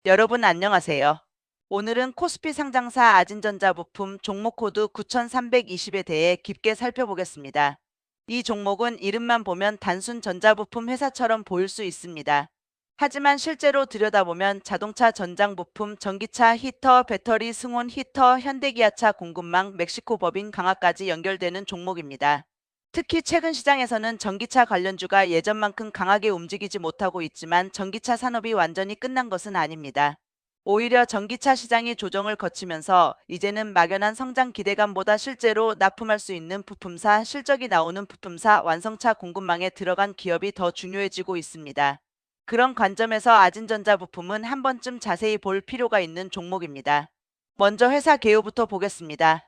여러분 안녕하세요. 오늘은 코스피 상장사 아진전자 부품 종목 코드 9320에 대해 깊게 살펴보겠습니다. 이 종목은 이름만 보면 단순 전자부품 회사처럼 보일 수 있습니다. 하지만 실제로 들여다보면 자동차 전장 부품, 전기차 히터, 배터리 승온 히터, 현대기아차 공급망, 멕시코 법인 강화까지 연결되는 종목입니다. 특히 최근 시장에서는 전기차 관련주가 예전만큼 강하게 움직이지 못하고 있지만 전기차 산업이 완전히 끝난 것은 아닙니다. 오히려 전기차 시장이 조정을 거치면서 이제는 막연한 성장 기대감보다 실제로 납품할 수 있는 부품사, 실적이 나오는 부품사, 완성차 공급망에 들어간 기업이 더 중요해지고 있습니다. 그런 관점에서 아진전자 부품은 한 번쯤 자세히 볼 필요가 있는 종목입니다. 먼저 회사 개요부터 보겠습니다.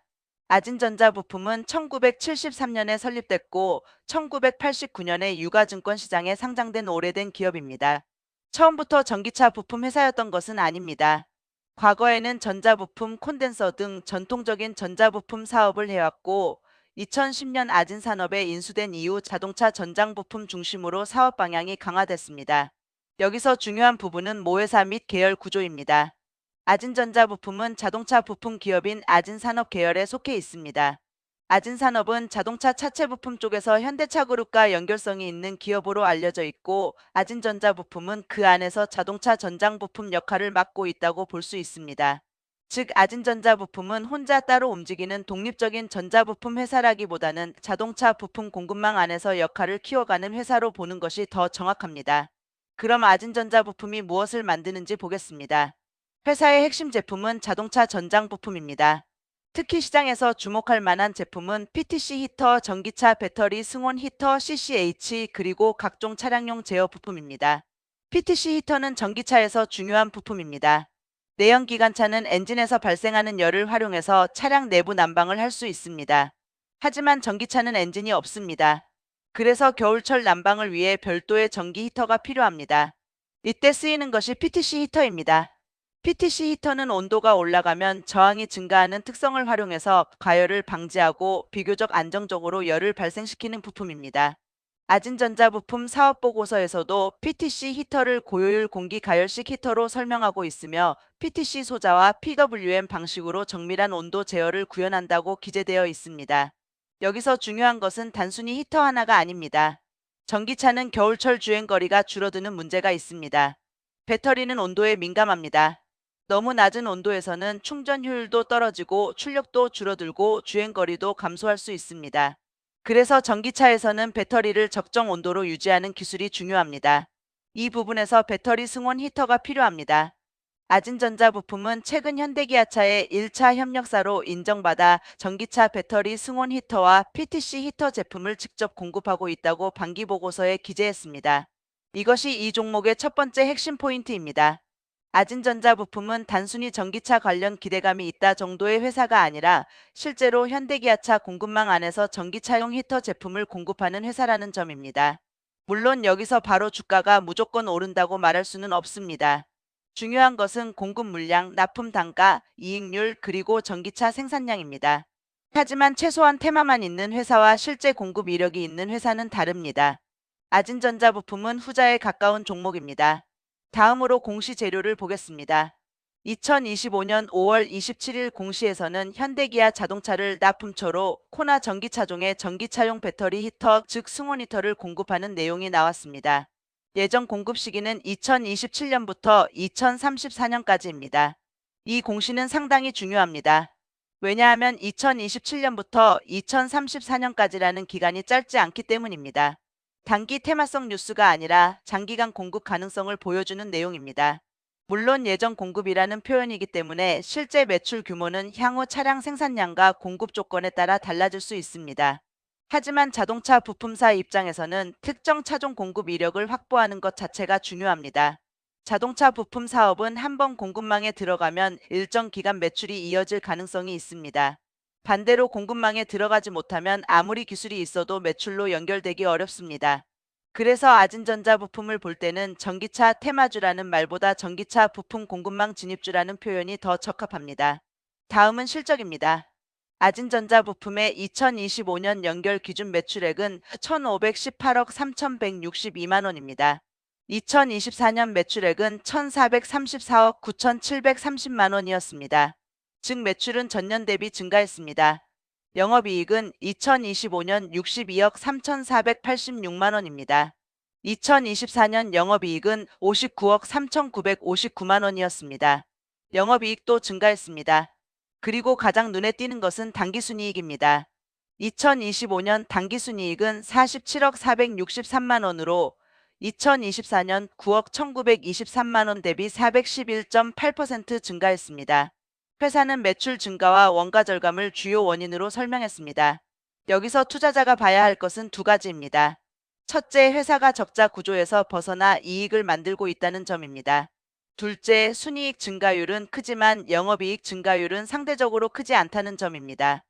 아진전자 부품은 1973년에 설립됐고 1989년에 유가증권 시장에 상장된 오래된 기업입니다. 처음부터 전기차 부품 회사였던 것은 아닙니다. 과거에는 전자부품, 콘덴서 등 전통적인 전자부품 사업을 해왔고 2010년 아진산업에 인수된 이후 자동차 전장부품 중심으로 사업 방향이 강화됐습니다. 여기서 중요한 부분은 모회사 및 계열 구조입니다. 아진전자 부품은 자동차 부품 기업인 아진산업 계열에 속해 있습니다. 아진산업은 자동차 차체 부품 쪽에서 현대차 그룹과 연결성이 있는 기업으로 알려져 있고 아진전자 부품은 그 안에서 자동차 전장 부품 역할을 맡고 있다고 볼 수 있습니다. 즉 아진전자 부품은 혼자 따로 움직이는 독립적인 전자부품 회사라기보다는 자동차 부품 공급망 안에서 역할을 키워가는 회사로 보는 것이 더 정확합니다. 그럼 아진전자 부품이 무엇을 만드는지 보겠습니다. 회사의 핵심 제품은 자동차 전장 부품입니다. 특히 시장에서 주목할 만한 제품은 PTC 히터, 전기차 배터리 승온 히터, CCH, 그리고 각종 차량용 제어 부품입니다. PTC 히터는 전기차에서 중요한 부품입니다. 내연 기관차는 엔진에서 발생하는 열을 활용해서 차량 내부 난방을 할 수 있습니다. 하지만 전기차는 엔진이 없습니다. 그래서 겨울철 난방을 위해 별도의 전기 히터가 필요합니다. 이때 쓰이는 것이 PTC 히터입니다. PTC 히터는 온도가 올라가면 저항이 증가하는 특성을 활용해서 과열을 방지하고 비교적 안정적으로 열을 발생시키는 부품입니다. 아진전자 부품 사업 보고서에서도 PTC 히터를 고효율 공기 가열식 히터로 설명하고 있으며 PTC 소자와 PWM 방식으로 정밀한 온도 제어를 구현한다고 기재되어 있습니다. 여기서 중요한 것은 단순히 히터 하나가 아닙니다. 전기차는 겨울철 주행거리가 줄어드는 문제가 있습니다. 배터리는 온도에 민감합니다. 너무 낮은 온도에서는 충전 효율도 떨어지고 출력도 줄어들고 주행거리도 감소할 수 있습니다. 그래서 전기차에서는 배터리를 적정 온도로 유지하는 기술이 중요합니다. 이 부분에서 배터리 승온 히터가 필요합니다. 아진전자 부품은 최근 현대기아차의 1차 협력사로 인정받아 전기차 배터리 승온 히터와 PTC 히터 제품을 직접 공급하고 있다고 반기보고서에 기재했습니다. 이것이 이 종목의 첫 번째 핵심 포인트입니다. 아진전자 부품은 단순히 전기차 관련 기대감이 있다 정도의 회사가 아니라 실제로 현대기아차 공급망 안에서 전기차용 히터 제품을 공급하는 회사라는 점입니다. 물론 여기서 바로 주가가 무조건 오른다고 말할 수는 없습니다. 중요한 것은 공급 물량, 납품 단가, 이익률, 그리고 전기차 생산량입니다. 하지만 최소한 테마만 있는 회사와 실제 공급 이력이 있는 회사는 다릅니다. 아진전자 부품은 후자에 가까운 종목입니다. 다음으로 공시 재료를 보겠습니다. 2025년 5월 27일 공시에서는 현대기아 자동차를 납품처로 코나 전기차종의 전기차용 배터리 히터, 즉 승온 히터를 공급하는 내용이 나왔습니다. 예정 공급 시기는 2027년부터 2034년까지입니다. 이 공시는 상당히 중요합니다. 왜냐하면 2027년부터 2034년까지라는 기간이 짧지 않기 때문입니다. 단기 테마성 뉴스가 아니라 장기간 공급 가능성을 보여주는 내용입니다. 물론 예정 공급이라는 표현이기 때문에 실제 매출 규모는 향후 차량 생산량과 공급 조건에 따라 달라질 수 있습니다. 하지만 자동차 부품사 입장에서는 특정 차종 공급 이력을 확보하는 것 자체가 중요합니다. 자동차 부품 사업은 한번 공급망에 들어가면 일정 기간 매출이 이어질 가능성이 있습니다. 반대로 공급망에 들어가지 못하면 아무리 기술이 있어도 매출로 연결되기 어렵습니다. 그래서 아진전자 부품을 볼 때는 전기차 테마주라는 말보다 전기차 부품 공급망 진입주라는 표현이 더 적합합니다. 다음은 실적입니다. 아진전자 부품의 2025년 연결 기준 매출액은 1,518억 3,162만 원입니다. 2024년 매출액은 1,434억 9,730만 원이었습니다. 즉 매출은 전년 대비 증가했습니다. 영업이익은 2025년 62억 3,486만 원입니다. 2024년 영업이익은 59억 3,959만 원이었습니다. 영업이익도 증가했습니다. 그리고 가장 눈에 띄는 것은 당기순이익입니다. 2025년 당기순이익은 47억 463만 원으로 2024년 9억 1,923만 원 대비 411.8% 증가했습니다. 회사는 매출 증가와 원가 절감을 주요 원인으로 설명했습니다. 여기서 투자자가 봐야 할 것은 두 가지입니다. 첫째, 회사가 적자 구조에서 벗어나 이익을 만들고 있다는 점입니다. 둘째, 순이익 증가율은 크지만 영업이익 증가율은 상대적으로 크지 않다는 점입니다.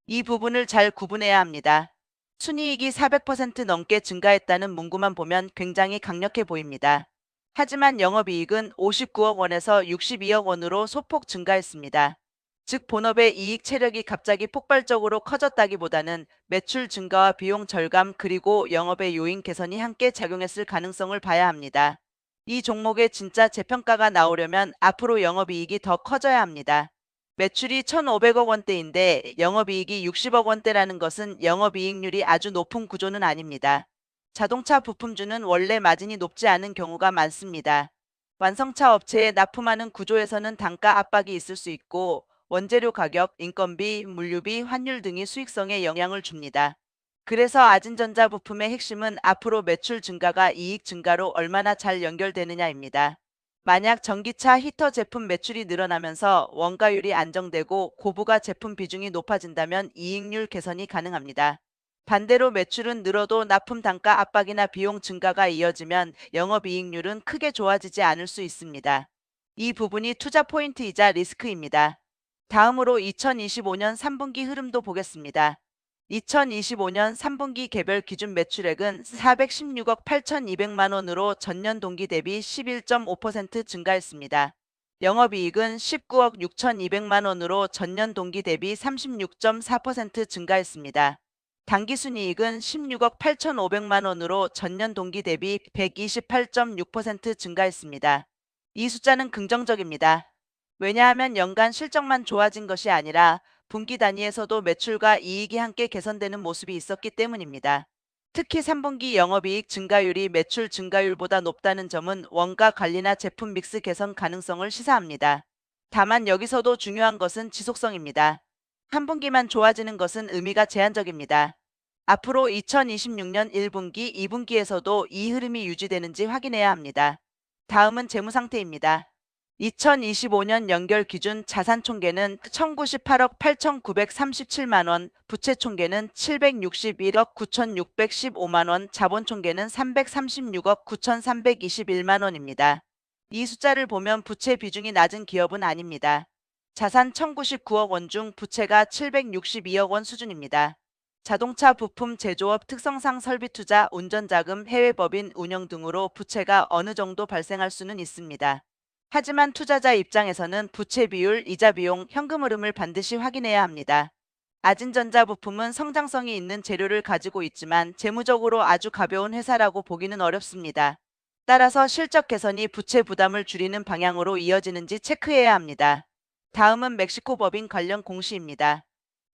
이 부분을 잘 구분해야 합니다. 순이익이 400% 넘게 증가했다는 문구만 보면 굉장히 강력해 보입니다. 하지만 영업이익은 59억 원에서 62억 원으로 소폭 증가했습니다. 즉 본업의 이익 체력이 갑자기 폭발적으로 커졌다기보다는 매출 증가와 비용 절감 그리고 영업의 요인 개선이 함께 작용했을 가능성을 봐야 합니다. 이 종목의 진짜 재평가가 나오려면 앞으로 영업이익이 더 커져야 합니다. 매출이 1,500억 원대인데 영업이익이 60억 원대라는 것은 영업이익률이 아주 높은 구조는 아닙니다. 자동차 부품주는 원래 마진이 높지 않은 경우가 많습니다. 완성차 업체에 납품하는 구조에서는 단가 압박이 있을 수 있고 원재료 가격, 인건비, 물류비, 환율 등이 수익성에 영향을 줍니다. 그래서 아진전자 부품의 핵심은 앞으로 매출 증가가 이익 증가로 얼마나 잘 연결되느냐입니다. 만약 전기차 히터 제품 매출이 늘어나면서 원가율이 안정되고 고부가 제품 비중이 높아진다면 이익률 개선이 가능합니다. 반대로 매출은 늘어도 납품 단가 압박이나 비용 증가가 이어지면 영업이익률은 크게 좋아지지 않을 수 있습니다. 이 부분이 투자 포인트이자 리스크입니다. 다음으로 2025년 3분기 흐름도 보겠습니다. 2025년 3분기 개별 기준 매출액은 416억 8,200만 원으로 전년 동기 대비 11.5% 증가했습니다. 영업이익은 19억 6,200만 원으로 전년 동기 대비 36.4% 증가했습니다. 당기순이익은 16억 8,500만 원으로 전년 동기 대비 128.6% 증가했습니다. 이 숫자는 긍정적입니다. 왜냐하면 연간 실적만 좋아진 것이 아니라 분기 단위에서도 매출과 이익이 함께 개선되는 모습이 있었기 때문입니다. 특히 3분기 영업이익 증가율이 매출 증가율보다 높다는 점은 원가 관리나 제품 믹스 개선 가능성을 시사합니다. 다만 여기서도 중요한 것은 지속성입니다. 한 분기만 좋아지는 것은 의미가 제한적입니다. 앞으로 2026년 1분기, 2분기에서도 이 흐름이 유지되는지 확인해야 합니다. 다음은 재무 상태입니다. 2025년 연결 기준 자산 총계는 1,098억 8,937만 원, 부채 총계는 761억 9,615만 원, 자본 총계는 336억 9,321만 원입니다. 이 숫자를 보면 부채 비중이 낮은 기업은 아닙니다. 자산 1,099억 원 중 부채가 762억 원 수준입니다. 자동차 부품 제조업 특성상 설비 투자, 운전자금, 해외 법인 운영 등으로 부채가 어느 정도 발생할 수는 있습니다. 하지만 투자자 입장에서는 부채 비율, 이자 비용, 현금 흐름을 반드시 확인해야 합니다. 아진전자 부품은 성장성이 있는 재료를 가지고 있지만 재무적으로 아주 가벼운 회사라고 보기는 어렵습니다. 따라서 실적 개선이 부채 부담을 줄이는 방향으로 이어지는지 체크해야 합니다. 다음은 멕시코 법인 관련 공시입니다.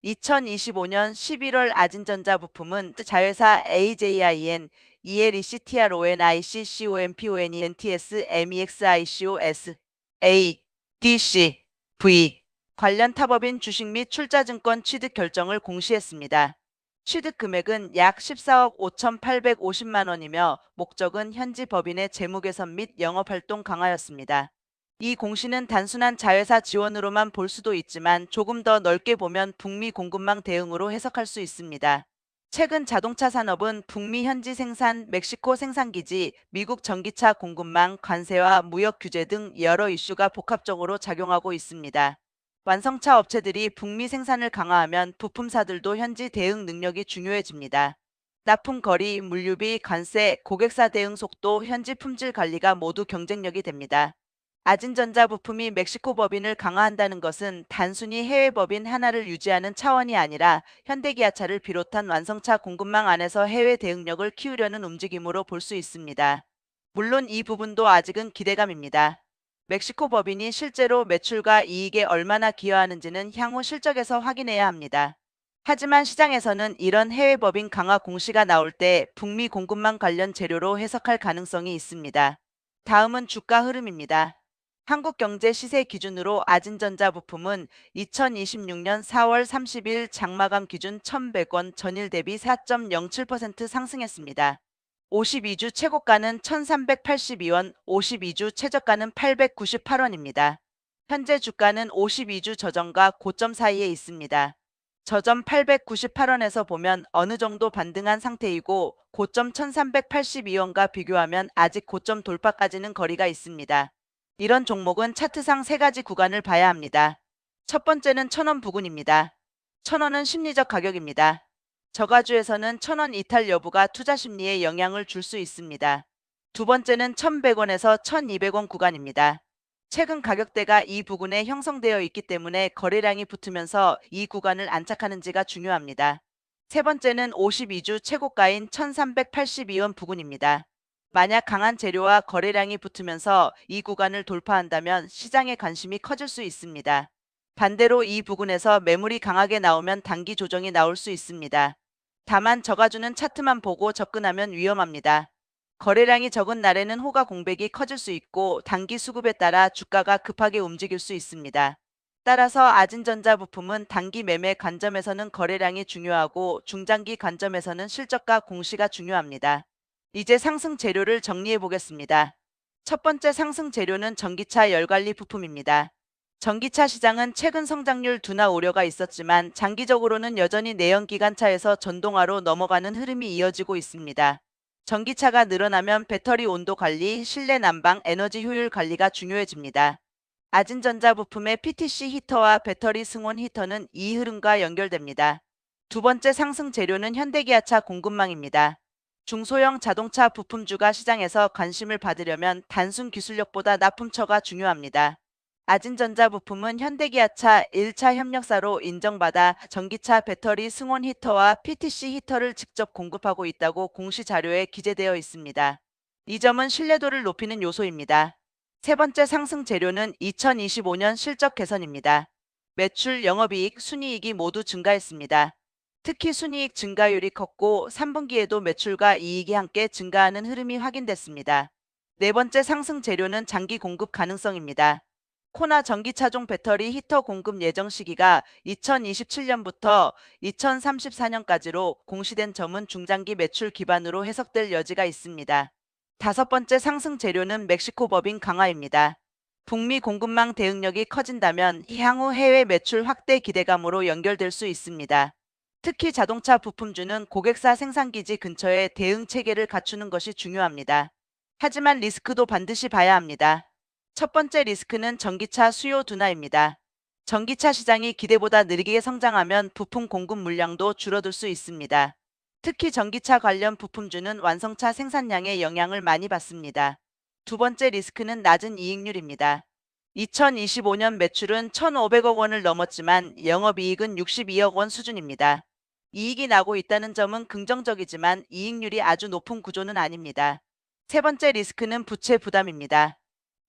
2025년 11월 아진전자 부품은 자회사 AJIN, ELECTRONICCOMPONENTS MEXICOS ADC V 관련 타법인 주식 및 출자증권 취득 결정을 공시했습니다. 취득 금액은 약 14억 5,850만 원이며 목적은 현지 법인의 재무 개선 및 영업활동 강화였습니다. 이 공시는 단순한 자회사 지원으로만 볼 수도 있지만 조금 더 넓게 보면 북미 공급망 대응으로 해석할 수 있습니다. 최근 자동차 산업은 북미 현지 생산, 멕시코 생산기지, 미국 전기차 공급망, 관세와 무역 규제 등 여러 이슈가 복합적으로 작용하고 있습니다. 완성차 업체들이 북미 생산을 강화하면 부품사들도 현지 대응 능력이 중요해집니다. 납품 거리, 물류비, 관세, 고객사 대응 속도, 현지 품질 관리가 모두 경쟁력이 됩니다. 아진전자 부품이 멕시코 법인을 강화한다는 것은 단순히 해외 법인 하나를 유지하는 차원이 아니라 현대기아차를 비롯한 완성차 공급망 안에서 해외 대응력을 키우려는 움직임으로 볼 수 있습니다. 물론 이 부분도 아직은 기대감입니다. 멕시코 법인이 실제로 매출과 이익에 얼마나 기여하는지는 향후 실적에서 확인해야 합니다. 하지만 시장에서는 이런 해외 법인 강화 공시가 나올 때 북미 공급망 관련 재료로 해석할 가능성이 있습니다. 다음은 주가 흐름입니다. 한국경제 시세 기준으로 아진전자 부품은 2026년 4월 30일 장마감 기준 1,100원, 전일 대비 4.07% 상승했습니다. 52주 최고가는 1,382원, 52주 최저가는 898원입니다. 현재 주가는 52주 저점과 고점 사이에 있습니다. 저점 898원에서 보면 어느 정도 반등한 상태이고, 고점 1,382원과 비교하면 아직 고점 돌파까지는 거리가 있습니다. 이런 종목은 차트상 세 가지 구간을 봐야 합니다. 첫 번째는 1,000원 부근입니다. 1,000원은 심리적 가격입니다. 저가주에서는 1,000원 이탈 여부가 투자 심리에 영향을 줄 수 있습니다. 두 번째는 1,100원에서 1,200원 구간입니다. 최근 가격대가 이 부근에 형성되어 있기 때문에 거래량이 붙으면서 이 구간을 안착하는지가 중요합니다. 세 번째는 52주 최고가인 1,382원 부근입니다. 만약 강한 재료와 거래량이 붙으면서 이 구간을 돌파한다면 시장의 관심이 커질 수 있습니다. 반대로 이 부근에서 매물이 강하게 나오면 단기 조정이 나올 수 있습니다. 다만 저가주는 차트만 보고 접근하면 위험합니다. 거래량이 적은 날에는 호가 공백이 커질 수 있고, 단기 수급에 따라 주가가 급하게 움직일 수 있습니다. 따라서 아진전자 부품은 단기 매매 관점에서는 거래량이 중요하고, 중장기 관점에서는 실적과 공시가 중요합니다. 이제 상승 재료를 정리해 보겠습니다. 첫 번째 상승 재료는 전기차 열관리 부품입니다. 전기차 시장은 최근 성장률 둔화 우려가 있었지만, 장기적으로는 여전히 내연기관차에서 전동화로 넘어가는 흐름이 이어지고 있습니다. 전기차가 늘어나면 배터리 온도 관리, 실내 난방, 에너지 효율 관리가 중요해집니다. 아진전자 부품의 PTC 히터와 배터리 승온 히터는 이 흐름과 연결됩니다. 두 번째 상승 재료는 현대기아차 공급망입니다. 중소형 자동차 부품주가 시장에서 관심을 받으려면 단순 기술력보다 납품처가 중요합니다. 아진전자 부품은 현대기아차 1차 협력사로 인정받아 전기차 배터리 승온 히터와 PTC 히터를 직접 공급하고 있다고 공시 자료에 기재되어 있습니다. 이 점은 신뢰도를 높이는 요소입니다. 세 번째 상승 재료는 2025년 실적 개선입니다. 매출, 영업이익, 순이익이 모두 증가했습니다. 특히 순이익 증가율이 컸고, 3분기에도 매출과 이익이 함께 증가하는 흐름이 확인됐습니다. 네 번째 상승 재료는 장기 공급 가능성입니다. 코나 전기차종 배터리 히터 공급 예정 시기가 2027년부터 2034년까지로 공시된 점은 중장기 매출 기반으로 해석될 여지가 있습니다. 다섯 번째 상승 재료는 멕시코 법인 강화입니다. 북미 공급망 대응력이 커진다면 향후 해외 매출 확대 기대감으로 연결될 수 있습니다. 특히 자동차 부품주는 고객사 생산기지 근처에 대응 체계를 갖추는 것이 중요합니다. 하지만 리스크도 반드시 봐야 합니다. 첫 번째 리스크는 전기차 수요 둔화입니다. 전기차 시장이 기대보다 느리게 성장하면 부품 공급 물량도 줄어들 수 있습니다. 특히 전기차 관련 부품주는 완성차 생산량에 영향을 많이 받습니다. 두 번째 리스크는 낮은 이익률입니다. 2025년 매출은 1,500억 원을 넘었지만 영업이익은 62억 원 수준입니다. 이익이 나고 있다는 점은 긍정적이지만 이익률이 아주 높은 구조는 아닙니다. 세 번째 리스크는 부채 부담입니다.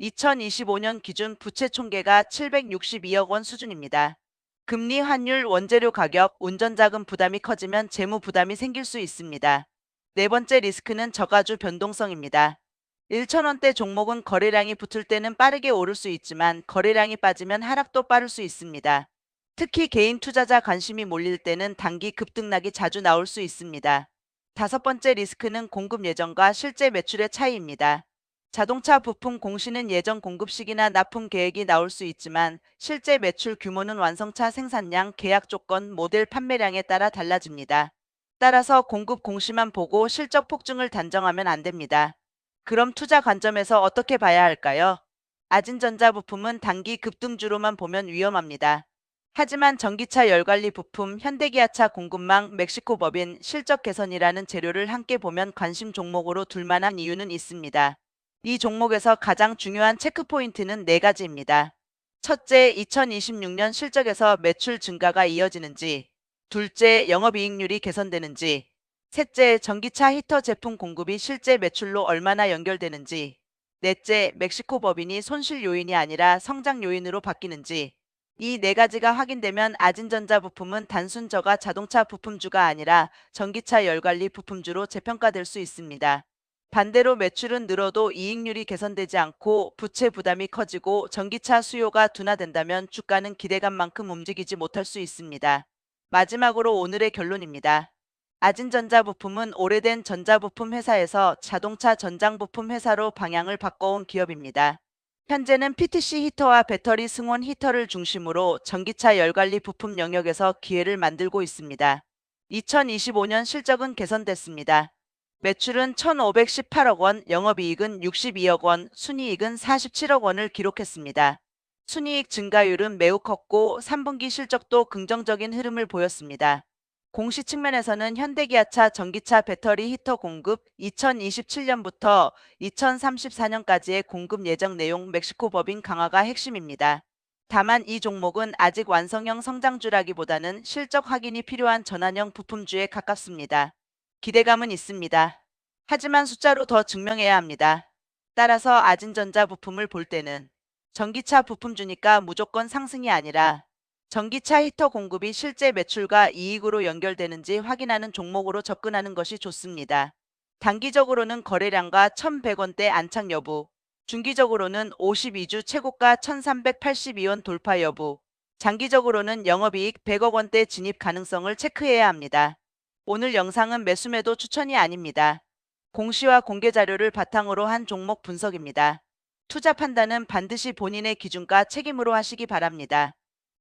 2025년 기준 부채 총계가 762억 원 수준입니다. 금리, 환율, 원재료 가격, 운전자금 부담이 커지면 재무 부담이 생길 수 있습니다. 네 번째 리스크는 저가주 변동성입니다. 1,000원대 종목은 거래량이 붙을 때는 빠르게 오를 수 있지만, 거래량이 빠지면 하락도 빠를 수 있습니다. 특히 개인 투자자 관심이 몰릴 때는 단기 급등락이 자주 나올 수 있습니다. 다섯 번째 리스크는 공급 예정과 실제 매출의 차이입니다. 자동차 부품 공시는 예정 공급 시기나 납품 계획이 나올 수 있지만, 실제 매출 규모는 완성차 생산량, 계약 조건, 모델 판매량에 따라 달라집니다. 따라서 공급 공시만 보고 실적 폭증을 단정하면 안 됩니다. 그럼 투자 관점에서 어떻게 봐야 할까요? 아진전자 부품은 단기 급등주로만 보면 위험합니다. 하지만 전기차 열관리 부품, 현대기아차 공급망, 멕시코 법인, 실적 개선이라는 재료를 함께 보면 관심 종목으로 둘만한 이유는 있습니다. 이 종목에서 가장 중요한 체크포인트는 네 가지입니다. 첫째, 2026년 실적에서 매출 증가가 이어지는지. 둘째, 영업이익률이 개선되는지. 셋째, 전기차 히터 제품 공급이 실제 매출로 얼마나 연결되는지. 넷째, 멕시코 법인이 손실 요인이 아니라 성장 요인으로 바뀌는지. 이 네 가지가 확인되면 아진전자 부품은 단순 저가 자동차 부품주가 아니라 전기차 열관리 부품주로 재평가될 수 있습니다. 반대로 매출은 늘어도 이익률이 개선되지 않고 부채 부담이 커지고 전기차 수요가 둔화된다면 주가는 기대감만큼 움직이지 못할 수 있습니다. 마지막으로 오늘의 결론입니다. 아진전자 부품은 오래된 전자부품 회사에서 자동차 전장부품 회사로 방향을 바꿔온 기업입니다. 현재는 PTC 히터와 배터리 승온 히터를 중심으로 전기차 열관리 부품 영역에서 기회를 만들고 있습니다. 2025년 실적은 개선됐습니다. 매출은 1,518억 원, 영업이익은 62억 원, 순이익은 47억 원을 기록했습니다. 순이익 증가율은 매우 컸고 3분기 실적도 긍정적인 흐름을 보였습니다. 공시 측면에서는 현대기아차 전기차 배터리 히터 공급 2027년부터 2034년까지의 공급 예정 내용 멕시코 법인 강화가 핵심입니다. 다만 이 종목은 아직 완성형 성장주라기보다는 실적 확인이 필요한 전환형 부품주에 가깝습니다. 기대감은 있습니다. 하지만 숫자로 더 증명해야 합니다. 따라서 아진전자 부품을 볼 때는 전기차 부품주니까 무조건 상승이 아니라 전기차 히터 공급이 실제 매출과 이익으로 연결되는지 확인하는 종목으로 접근하는 것이 좋습니다. 단기적으로는 거래량과 1,100원대 안착 여부, 중기적으로는 52주 최고가 1,382원 돌파 여부, 장기적으로는 영업이익 100억 원대 진입 가능성을 체크해야 합니다. 오늘 영상은 매수매도 추천이 아닙니다. 공시와 공개 자료를 바탕으로 한 종목 분석입니다. 투자 판단은 반드시 본인의 기준과 책임으로 하시기 바랍니다.